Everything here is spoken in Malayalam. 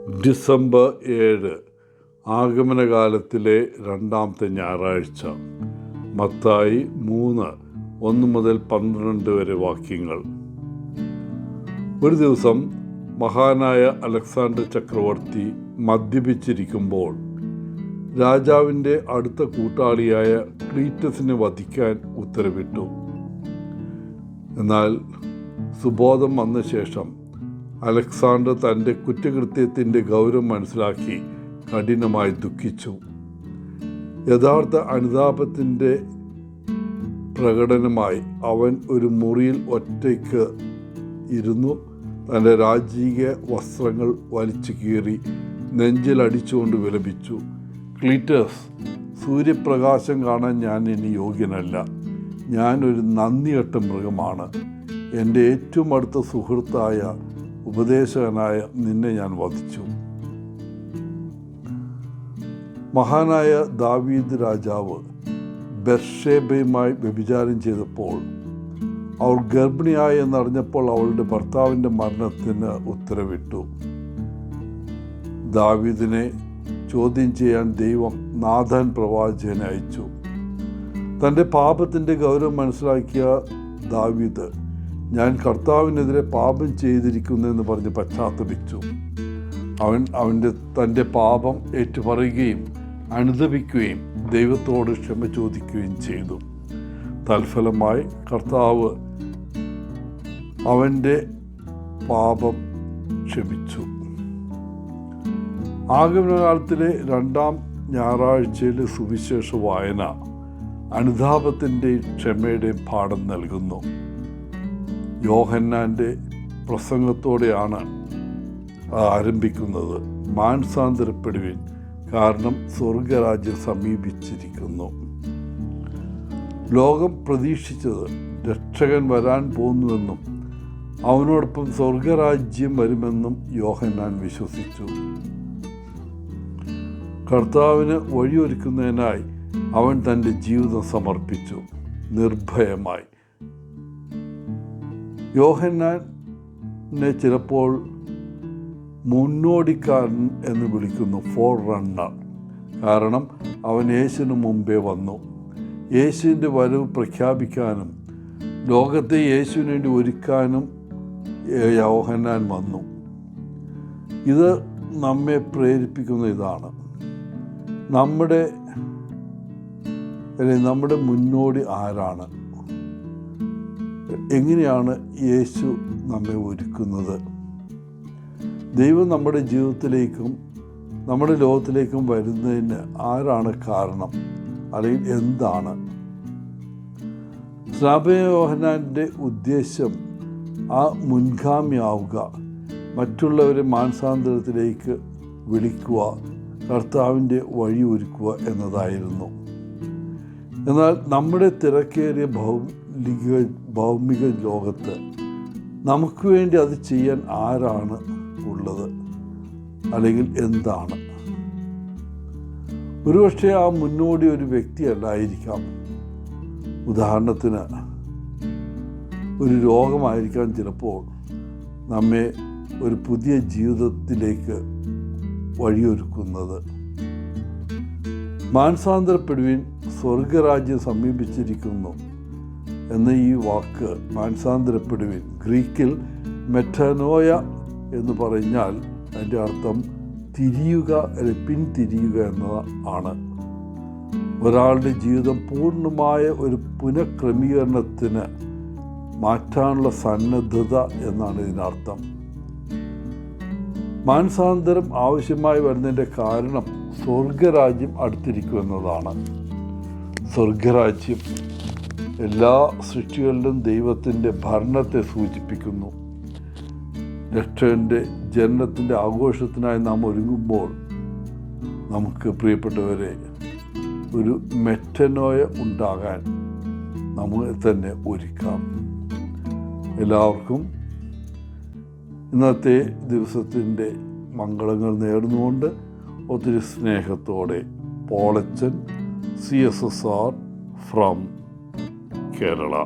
ഡിസംബർ 7 ആഗമനകാലത്തിലെ രണ്ടാമത്തെ ഞായറാഴ്ച. മത്തായി 3:1-12 വരെ വാക്യങ്ങൾ. ഒരു ദിവസം മഹാനായ അലക്സാണ്ടർ ചക്രവർത്തി മദ്യപിച്ചിരിക്കുമ്പോൾ രാജാവിൻ്റെ അടുത്ത കൂട്ടാളിയായ ക്ലീറ്റസിനെ വധിക്കാൻ ഉത്തരവിട്ടു. എന്നാൽ സുബോധം വന്ന ശേഷം അലക്സാണ്ടർ തൻ്റെ കുറ്റകൃത്യത്തിൻ്റെ ഗൗരവം മനസ്സിലാക്കി കഠിനമായി ദുഃഖിച്ചു. യഥാർത്ഥ അനുതാപത്തിൻ്റെ പ്രകടനമായി അവൻ ഒരു മുറിയിൽ ഒറ്റയ്ക്ക് ഇരുന്നു തൻ്റെ രാജകീയ വസ്ത്രങ്ങൾ വലിച്ചു കീറി നെഞ്ചിലടിച്ചുകൊണ്ട് വിലപിച്ചു. ക്ലീറ്റസ്, സൂര്യപ്രകാശം കാണാൻ ഞാൻ ഇനി യോഗ്യനല്ല. ഞാനൊരു നന്ദികെട്ട മൃഗമാണ്. എൻ്റെ ഏറ്റവും അടുത്ത സുഹൃത്തായ ഉപദേശകനായ നിന്നെ ഞാൻ വധിച്ചു. മഹാനായ ദാവീദ് രാജാവ് ബത്ശേബയുമായി വ്യഭിചാരം ചെയ്തപ്പോൾ അവൾ ഗർഭിണിയായി എന്നറിഞ്ഞപ്പോൾ അവളുടെ ഭർത്താവിൻ്റെ മരണത്തിന് ഉത്തരവിട്ടു. ദാവീദിനെ ചോദ്യം ചെയ്യാൻ ദൈവം നാഥാൻ പ്രവാചകനെ അയച്ചു. തൻ്റെ പാപത്തിൻ്റെ ഗൗരവം മനസ്സിലാക്കിയ ദാവീദ് ഞാൻ കർത്താവിനെതിരെ പാപം ചെയ്തിരിക്കുന്നെന്ന് പറഞ്ഞ് പശ്ചാത്തപിച്ചു. തൻ്റെ പാപം ഏറ്റുപറയുകയും അനുതപിക്കുകയും ദൈവത്തോട് ക്ഷമ ചോദിക്കുകയും ചെയ്തു. തൽഫലമായി കർത്താവ് അവൻ്റെ പാപം ക്ഷമിച്ചു. ആഗമനകാലത്തിലെ രണ്ടാം ഞായറാഴ്ചയിലെ സുവിശേഷ വായന അനുതാപത്തിൻ്റെയും ക്ഷമയുടെയും പാഠം നൽകുന്നു. യോഹന്നാൻ്റെ പ്രസംഗത്തോടെയാണ് ആരംഭിക്കുന്നത്. മാനസാന്തരപ്പെടുവിൻ, കാരണം സ്വർഗരാജ്യം സമീപിച്ചിരിക്കുന്നു. ലോകം പ്രതീക്ഷിച്ചത് രക്ഷകൻ വരാൻ പോകുന്നുവെന്നും അവനോടൊപ്പം സ്വർഗരാജ്യം വരുമെന്നും യോഹന്നാൻ വിശ്വസിച്ചു. കർത്താവിന് വഴിയൊരുക്കുന്നതിനായി അവൻ തൻ്റെ ജീവിതം സമർപ്പിച്ചു, നിർഭയമായി. യോഹന്നാനെ ചിലപ്പോൾ മുന്നോടിക്കാരൻ എന്ന് വിളിക്കുന്നു, ഫോർ റണ്ണർ. കാരണം അവൻ യേശുവിന് മുമ്പേ വന്നു. യേശുവിൻ്റെ വരവ് പ്രഖ്യാപിക്കാനും ലോകത്തെ യേശുവിന് വേണ്ടി ഒരുക്കാനും യോഹന്നാൻ വന്നു. ഇത് നമ്മെ പ്രേരിപ്പിക്കുന്ന ഇതാണ്, നമ്മുടെ മുന്നോടി ആരാണ്? എങ്ങനെയാണ് യേശു നമ്മെ ഒരുക്കുന്നത്? ദൈവം നമ്മുടെ ജീവിതത്തിലേക്കും നമ്മുടെ ലോകത്തിലേക്കും വരുന്നതിന് ആരാണ് കാരണം, അല്ലെങ്കിൽ എന്താണ്? സ്നാപക യോഹന്നാൻ്റെ ഉദ്ദേശം ആ മുൻഗാമിയാവുക, മറ്റുള്ളവരെ മാനസാന്തരത്തിലേക്ക് വിളിക്കുക, കർത്താവിൻ്റെ വഴി ഒരുക്കുക എന്നതായിരുന്നു. എന്നാൽ നമ്മുടെ തിരക്കേറിയ ഭൗമിക ലോകത്ത് നമുക്ക് വേണ്ടി അത് ചെയ്യാൻ ആരാണ് ഉള്ളത്, അല്ലെങ്കിൽ എന്താണ്? ഒരുപക്ഷെ ആ മുന്നോടി ഒരു വ്യക്തിയല്ലായിരിക്കാം. ഉദാഹരണത്തിന് ഒരു രോഗമായിരിക്കാം ചിലപ്പോൾ നമ്മെ ഒരു പുതിയ ജീവിതത്തിലേക്ക് വഴിയൊരുക്കുന്നത്. മാനസാന്തരപ്പെടുവിൻ, സ്വർഗരാജ്യം സമീപിച്ചിരിക്കുന്നു എന്ന ഈ വാക്ക് മാനസാന്തരപ്പെടുവിൻ ഗ്രീക്കിൽ മെറ്റനോയ എന്ന് പറഞ്ഞാൽ അതിൻ്റെ അർത്ഥം തിരിയുക, പിന്തിരിയുക എന്നതാണ്. ഒരാളുടെ ജീവിതം പൂർണ്ണമായ ഒരു പുനഃക്രമീകരണത്തിന് മാറ്റാനുള്ള സന്നദ്ധത എന്നാണ് ഇതിനർത്ഥം. മാനസാന്തരം ആവശ്യമായി വരുന്നതിൻ്റെ കാരണം സ്വർഗരാജ്യം അടുത്തിരിക്കുമെന്നതാണ്. സ്വർഗരാജ്യം എല്ലാ സൃഷ്ടികളിലും ദൈവത്തിൻ്റെ ഭരണത്തെ സൂചിപ്പിക്കുന്നു. രക്ഷകൻ്റെ ജനനത്തിൻ്റെ ആഘോഷത്തിനായി നാം ഒരുങ്ങുമ്പോൾ നമുക്ക് പ്രിയപ്പെട്ടവരെ ഒരു മെറ്റനോയ ഉണ്ടാകാൻ നമ്മളെ തന്നെ ഒരുക്കാം. എല്ലാവർക്കും ഇന്നത്തെ ദിവസത്തിൻ്റെ മംഗളങ്ങൾ നേർന്നുകൊണ്ട് ഒത്തിരി സ്നേഹത്തോടെ പോളച്ചൻ, CSSR ഫ്രം Kerala.